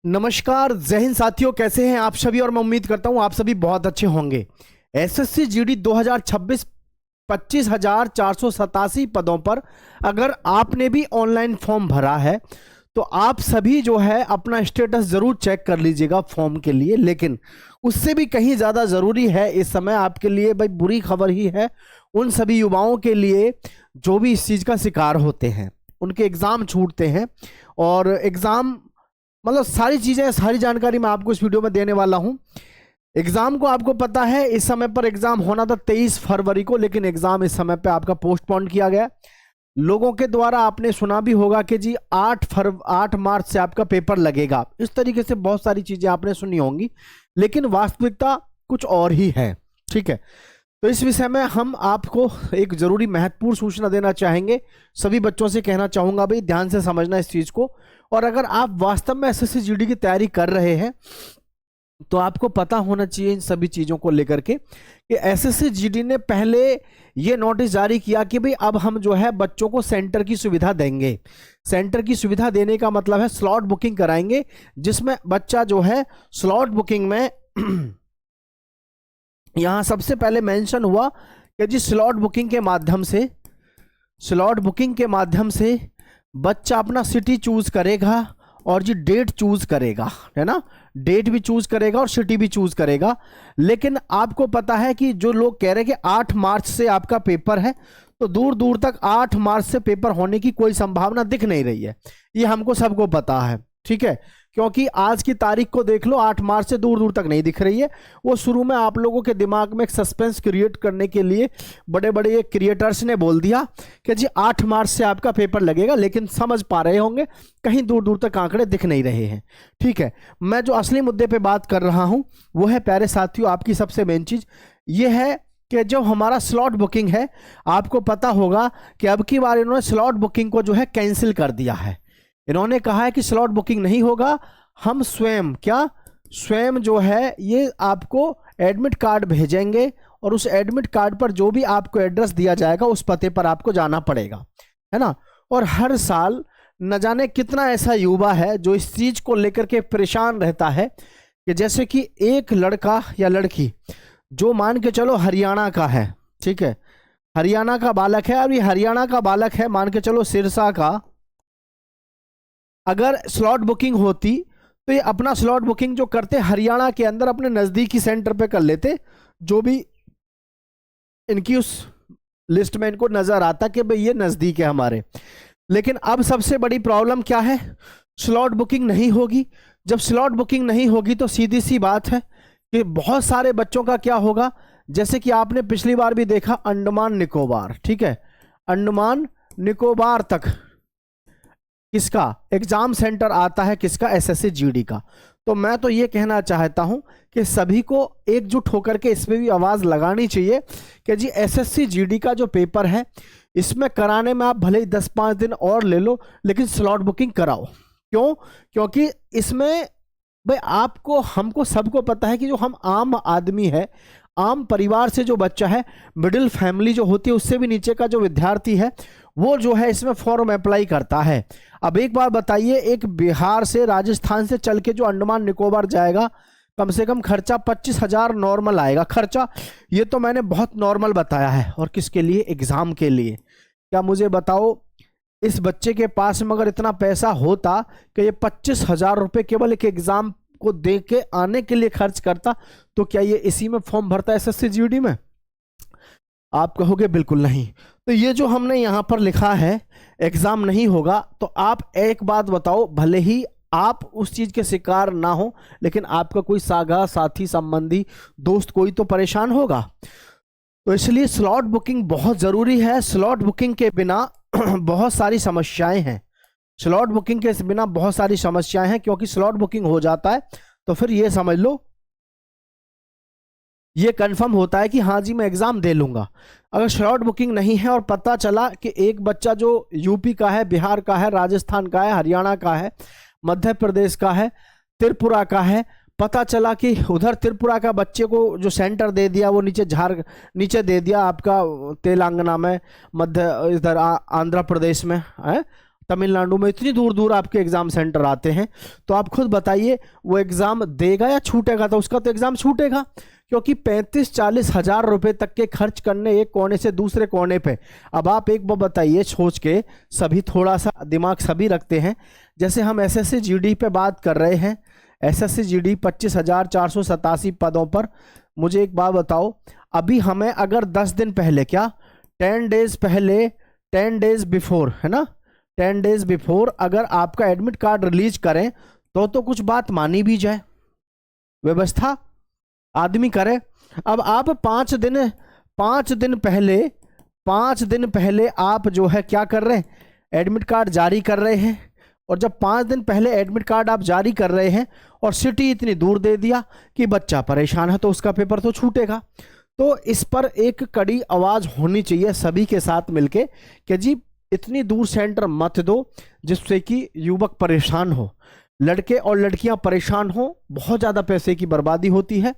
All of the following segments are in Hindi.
नमस्कार, जय हिंद साथियों। कैसे हैं आप सभी? और मैं उम्मीद करता हूं आप सभी बहुत अच्छे होंगे। एसएससी जीडी 2026 25,487 पदों पर अगर आपने भी ऑनलाइन फॉर्म भरा है तो आप सभी जो है अपना स्टेटस जरूर चेक कर लीजिएगा फॉर्म के लिए। लेकिन उससे भी कहीं ज़्यादा ज़रूरी है इस समय आपके लिए भाई बुरी खबर ही है उन सभी युवाओं के लिए जो भी इस चीज़ का शिकार होते हैं। उनके एग्ज़ाम छूटते हैं और एग्ज़ाम मतलब सारी चीज़ें, सारी जानकारी मैं आपको इस वीडियो में देने वाला हूं। एग्जाम को आपको पता है इस समय पर एग्जाम होना था 23 फरवरी को, लेकिन एग्जाम इस समय पे आपका पोस्टपोन किया गया। लोगों के द्वारा आपने सुना भी होगा कि जी 8 मार्च से आपका पेपर लगेगा। इस तरीके से बहुत सारी चीजें आपने सुनी होंगी, लेकिन वास्तविकता कुछ और ही है। ठीक है, तो इस विषय में हम आपको एक जरूरी महत्वपूर्ण सूचना देना चाहेंगे। सभी बच्चों से कहना चाहूंगा भाई ध्यान से समझना इस चीज को। और अगर आप वास्तव में एसएससी जीडी की तैयारी कर रहे हैं तो आपको पता होना चाहिए इन सभी चीजों को लेकर के कि एसएससी जीडी ने पहले ये नोटिस जारी किया कि भाई अब हम जो है बच्चों को सेंटर की सुविधा देंगे। सेंटर की सुविधा देने का मतलब है स्लॉट बुकिंग कराएंगे, जिसमें बच्चा जो है स्लॉट बुकिंग में यहां सबसे पहले मेंशन हुआ कि जी स्लॉट बुकिंग के माध्यम से बच्चा अपना सिटी चूज करेगा और जी डेट चूज करेगा, है ना। डेट भी चूज करेगा और सिटी भी चूज करेगा। लेकिन आपको पता है कि जो लोग कह रहे हैं कि 8 मार्च से आपका पेपर है, तो दूर दूर तक 8 मार्च से पेपर होने की कोई संभावना दिख नहीं रही है। ये हमको सबको पता है, ठीक है, क्योंकि आज की तारीख को देख लो, 8 मार्च से दूर दूर तक नहीं दिख रही है। वो शुरू में आप लोगों के दिमाग में एक सस्पेंस क्रिएट करने के लिए बड़े बड़े क्रिएटर्स ने बोल दिया कि जी 8 मार्च से आपका पेपर लगेगा, लेकिन समझ पा रहे होंगे कहीं दूर दूर तक आंकड़े दिख नहीं रहे हैं। ठीक है, मैं जो असली मुद्दे पे बात कर रहा हूं वो है, प्यारे साथियों, आपकी सबसे मेन चीज ये है कि जो हमारा स्लॉट बुकिंग है, आपको पता होगा कि अब की बार इन्होंने स्लॉट बुकिंग को जो है कैंसिल कर दिया है। इन्होंने कहा है कि स्लॉट बुकिंग नहीं होगा, हम स्वयं जो है ये आपको एडमिट कार्ड भेजेंगे और उस एडमिट कार्ड पर जो भी आपको एड्रेस दिया जाएगा उस पते पर आपको जाना पड़ेगा, है ना। और हर साल न जाने कितना ऐसा युवा है जो इस चीज को लेकर के परेशान रहता है कि जैसे कि एक लड़का या लड़की जो मान के चलो हरियाणा का है, ठीक है, हरियाणा का बालक है, और ये हरियाणा का बालक है, मान के चलो सिरसा का। अगर स्लॉट बुकिंग होती तो ये अपना स्लॉट बुकिंग जो करते हरियाणा के अंदर अपने नजदीकी सेंटर पे कर लेते, जो भी इनकी उस लिस्ट में इनको नजर आता कि भाई ये नजदीक है हमारे। लेकिन अब सबसे बड़ी प्रॉब्लम क्या है, स्लॉट बुकिंग नहीं होगी। जब स्लॉट बुकिंग नहीं होगी तो सीधी सी बात है कि बहुत सारे बच्चों का क्या होगा, जैसे कि आपने पिछली बार भी देखा अंडमान निकोबार, ठीक है, अंडमान निकोबार तक किसका एग्जाम सेंटर आता है, किसका, एसएससी जीडी का। तो मैं तो ये कहना चाहता हूं कि सभी को एकजुट होकर के इसमें भी आवाज लगानी चाहिए कि जी एसएससी जीडी का जो पेपर है इसमें कराने में आप भले ही 10-5 दिन और ले लो, लेकिन स्लॉट बुकिंग कराओ। क्यों? क्योंकि इसमें भाई आपको, हमको, सबको पता है कि जो हम आम आदमी है, आम परिवार से जो बच्चा है, मिडिल फैमिली जो होती है उससे भी नीचे का जो विद्यार्थी है, वो जो है इसमें फॉर्म अप्लाई करता है। अब एक बार बताइए, एक बिहार से, राजस्थान से चल के जो अंडमान निकोबार जाएगा, कम से कम खर्चा 25,000 नॉर्मल आएगा खर्चा। ये तो मैंने बहुत नॉर्मल बताया है। और किसके लिए? एग्जाम के लिए। क्या मुझे बताओ, इस बच्चे के पास में अगर इतना पैसा होता कि ये 25,000 रुपये केवल एक एग्जाम को दे के आने के लिए खर्च करता, तो क्या ये इसी में फॉर्म भरता एसएससी जीडी में? आप कहोगे बिल्कुल नहीं। तो ये जो हमने यहां पर लिखा है एग्जाम नहीं होगा, तो आप एक बात बताओ, भले ही आप उस चीज के शिकार ना हो, लेकिन आपका कोई सागा साथी संबंधी दोस्त कोई तो परेशान होगा। तो इसलिए स्लॉट बुकिंग बहुत जरूरी है। स्लॉट बुकिंग के बिना बहुत सारी समस्याएं हैं, स्लॉट बुकिंग के बिना बहुत सारी समस्याएं हैं, क्योंकि स्लॉट बुकिंग हो जाता है तो फिर ये समझ लो, ये कंफर्म होता है कि हाँ जी मैं एग्जाम दे लूंगा। अगर स्लॉट बुकिंग नहीं है और पता चला कि एक बच्चा जो यूपी का है, बिहार का है, राजस्थान का है, हरियाणा का है, मध्य प्रदेश का है, त्रिपुरा का है, पता चला कि उधर त्रिपुरा का बच्चे को जो सेंटर दे दिया वो नीचे दे दिया आपका तेलंगाना में, मध्य इधर आंध्र प्रदेश में है, तमिलनाडु में इतनी दूर दूर आपके एग्जाम सेंटर आते हैं, तो आप खुद बताइए वो एग्जाम देगा या छूटेगा? तो उसका तो एग्जाम छूटेगा, क्योंकि 35-40 हजार रुपए तक के खर्च करने एक कोने से दूसरे कोने पे। अब आप एक बार बताइए सोच के, सभी थोड़ा सा दिमाग सभी रखते हैं, जैसे हम एसएससी जीडी पे बात कर रहे हैं, एसएससी जीडी 25,487 पदों पर। मुझे एक बात बताओ, अभी हमें अगर 10 दिन पहले, क्या 10 डेज पहले, 10 डेज बिफोर, है ना, 10 डेज बिफोर अगर आपका एडमिट कार्ड रिलीज करें तो कुछ बात मानी भी जाए, व्यवस्था आदमी करे। अब आप 5 दिन पहले आप जो है क्या कर रहे हैं, एडमिट कार्ड जारी कर रहे हैं। और जब 5 दिन पहले एडमिट कार्ड आप जारी कर रहे हैं और सिटी इतनी दूर दे दिया कि बच्चा परेशान है, तो उसका पेपर तो छूटेगा। तो इस पर एक कड़ी आवाज होनी चाहिए सभी के साथ मिलके कि जी इतनी दूर सेंटर मत दो जिससे कि युवक परेशान हो, लड़के और लड़कियां परेशान हो, बहुत ज़्यादा पैसे की बर्बादी होती है।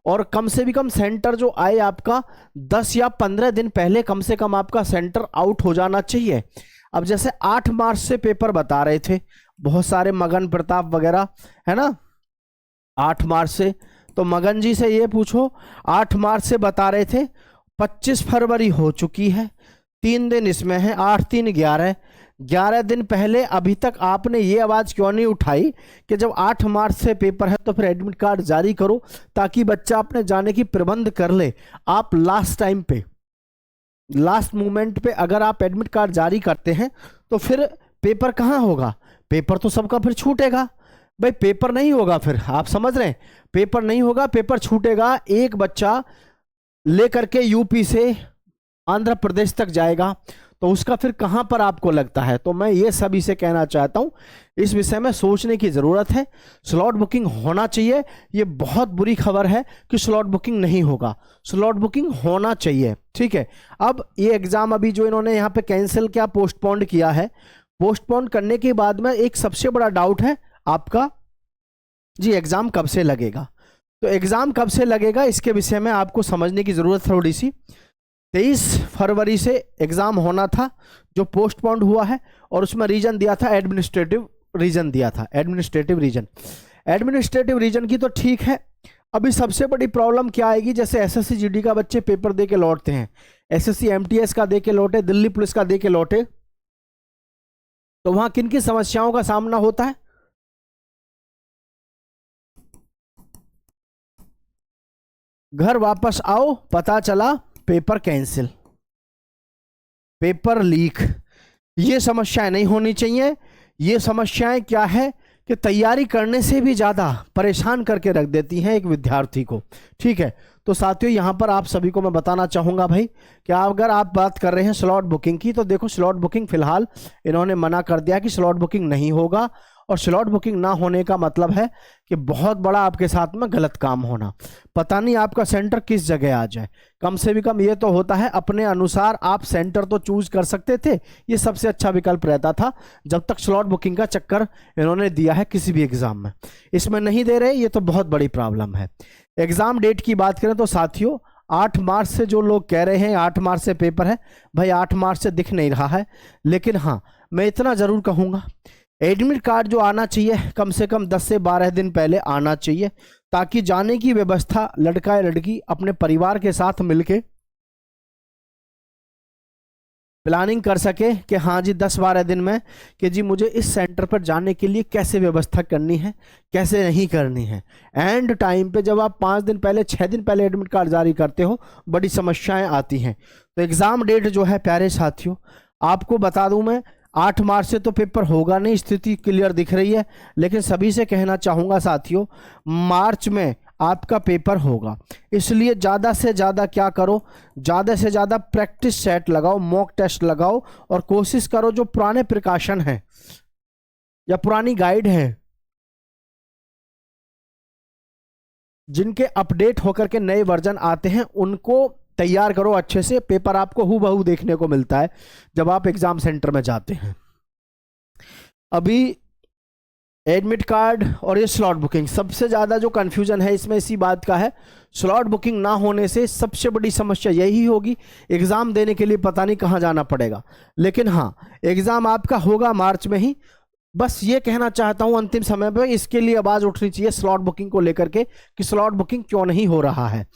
और कम से भी कम सेंटर जो आए आपका 10 या 15 दिन पहले कम से कम आपका सेंटर आउट हो जाना चाहिए। अब जैसे 8 मार्च से पेपर बता रहे थे बहुत सारे, मगन प्रताप वगैरह, है ना, 8 मार्च से। तो मगन जी से ये पूछो, 8 मार्च से बता रहे थे, 25 फरवरी हो चुकी है, 3 दिन इसमें है, 8 3 11 दिन पहले अभी तक आपने ये आवाज क्यों नहीं उठाई कि जब 8 मार्च से पेपर है तो फिर एडमिट कार्ड जारी करो, ताकि बच्चा अपने जाने की प्रबंध कर ले। आप लास्ट टाइम पे, लास्ट मोमेंट पे अगर आप एडमिट कार्ड जारी करते हैं तो फिर पेपर कहाँ होगा? पेपर तो सबका फिर छूटेगा भाई, पेपर नहीं होगा फिर, आप समझ रहे हैं, पेपर नहीं होगा, पेपर छूटेगा। एक बच्चा लेकर के यूपी से आंध्र प्रदेश तक जाएगा तो उसका फिर कहां पर आपको लगता है? तो मैं ये सभी से कहना चाहता हूं, इस विषय में सोचने की जरूरत है। स्लॉट बुकिंग होना चाहिए। ये बहुत बुरी खबर है कि स्लॉट बुकिंग नहीं होगा, स्लॉट बुकिंग होना चाहिए, ठीक है। अब ये एग्जाम अभी जो इन्होंने यहाँ पे कैंसिल किया, पोस्टपोन्ड किया है, पोस्टपोन करने के बाद में एक सबसे बड़ा डाउट है आपका, जी एग्जाम कब से लगेगा? तो एग्जाम कब से लगेगा इसके विषय में आपको समझने की जरूरत थोड़ी सी। 23 फरवरी से एग्जाम होना था जो पोस्टपोन्ड हुआ है, और उसमें रीजन दिया था एडमिनिस्ट्रेटिव रीजन दिया था, एडमिनिस्ट्रेटिव रीजन की तो ठीक है। अभी सबसे बड़ी प्रॉब्लम क्या आएगी, जैसे एसएससी जीडी का बच्चे पेपर दे के लौटते हैं, एसएससी एमटीएस का दे के लौटे, दिल्ली पुलिस का दे के लौटे, तो वहां किन किन समस्याओं का सामना होता है? घर वापस आओ, पता चला पेपर कैंसिल, पेपर लीक। ये समस्याएं नहीं होनी चाहिए। ये समस्याएं क्या है कि तैयारी करने से भी ज़्यादा परेशान करके रख देती हैं एक विद्यार्थी को, ठीक है। तो साथियों यहाँ पर आप सभी को मैं बताना चाहूँगा भाई कि अगर आप बात कर रहे हैं स्लॉट बुकिंग की, तो देखो स्लॉट बुकिंग फिलहाल इन्होंने मना कर दिया कि स्लॉट बुकिंग नहीं होगा। और स्लॉट बुकिंग ना होने का मतलब है कि बहुत बड़ा आपके साथ में गलत काम होना, पता नहीं आपका सेंटर किस जगह आ जाए। कम से भी कम ये तो होता है अपने अनुसार आप सेंटर तो चूज कर सकते थे, ये सबसे अच्छा विकल्प रहता था जब तक स्लॉट बुकिंग का चक्कर इन्होंने दिया है किसी भी एग्जाम में। इसमें नहीं दे रहे, ये तो बहुत बड़ी प्रॉब्लम है। एग्जाम डेट की बात करें तो साथियों 8 मार्च से जो लोग कह रहे हैं 8 मार्च से पेपर है, भाई 8 मार्च से दिख नहीं रहा है। लेकिन हाँ, मैं इतना जरूर कहूँगा, एडमिट कार्ड जो आना चाहिए कम से कम 10 से 12 दिन पहले आना चाहिए, ताकि जाने की व्यवस्था लड़का या लड़की अपने परिवार के साथ मिलके प्लानिंग कर सके कि हाँ जी 10-12 दिन में कि जी मुझे इस सेंटर पर जाने के लिए कैसे व्यवस्था करनी है, कैसे नहीं करनी है। एंड टाइम पे जब आप 5 दिन पहले 6 दिन पहले एडमिट कार्ड जारी करते हो, बड़ी समस्याएं आती हैं। तो एग्ज़ाम डेट जो है प्यारे साथियों, आपको बता दूं मैं 8 मार्च से तो पेपर होगा नहीं, स्थिति क्लियर दिख रही है। लेकिन सभी से कहना चाहूँगा साथियों, मार्च में आपका पेपर होगा, इसलिए ज़्यादा से ज़्यादा क्या करो, ज़्यादा से ज़्यादा प्रैक्टिस सेट लगाओ, मॉक टेस्ट लगाओ, और कोशिश करो जो पुराने प्रिकॉशन हैं या पुरानी गाइड है जिनके अपडेट होकर के नए वर्जन आते हैं, उनको तैयार करो अच्छे से। पेपर आपको हूबहू देखने को मिलता है जब आप एग्जाम सेंटर में जाते हैं। अभी एडमिट कार्ड और ये स्लॉट बुकिंग, सबसे ज़्यादा जो कन्फ्यूजन है इसमें इसी बात का है। स्लॉट बुकिंग ना होने से सबसे बड़ी समस्या यही होगी, एग्ज़ाम देने के लिए पता नहीं कहाँ जाना पड़ेगा। लेकिन हाँ, एग्ज़ाम आपका होगा मार्च में ही। बस ये कहना चाहता हूं अंतिम समय पे, इसके लिए आवाज़ उठनी चाहिए स्लॉट बुकिंग को लेकर के कि स्लॉट बुकिंग क्यों नहीं हो रहा है।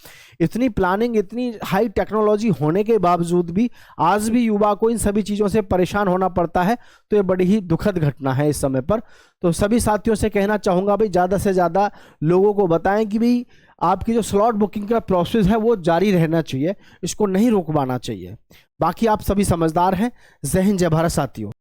इतनी प्लानिंग, इतनी हाई टेक्नोलॉजी होने के बावजूद भी आज भी युवा को इन सभी चीज़ों से परेशान होना पड़ता है, तो ये बड़ी ही दुखद घटना है इस समय पर। तो सभी साथियों से कहना चाहूँगा भाई, ज़्यादा से ज़्यादा लोगों को बताएं कि भाई आपकी जो स्लॉट बुकिंग का प्रोसेस है वो जारी रहना चाहिए, इसको नहीं रुकवाना चाहिए। बाकी आप सभी समझदार हैं। जय हिंद, जय भारत साथियों।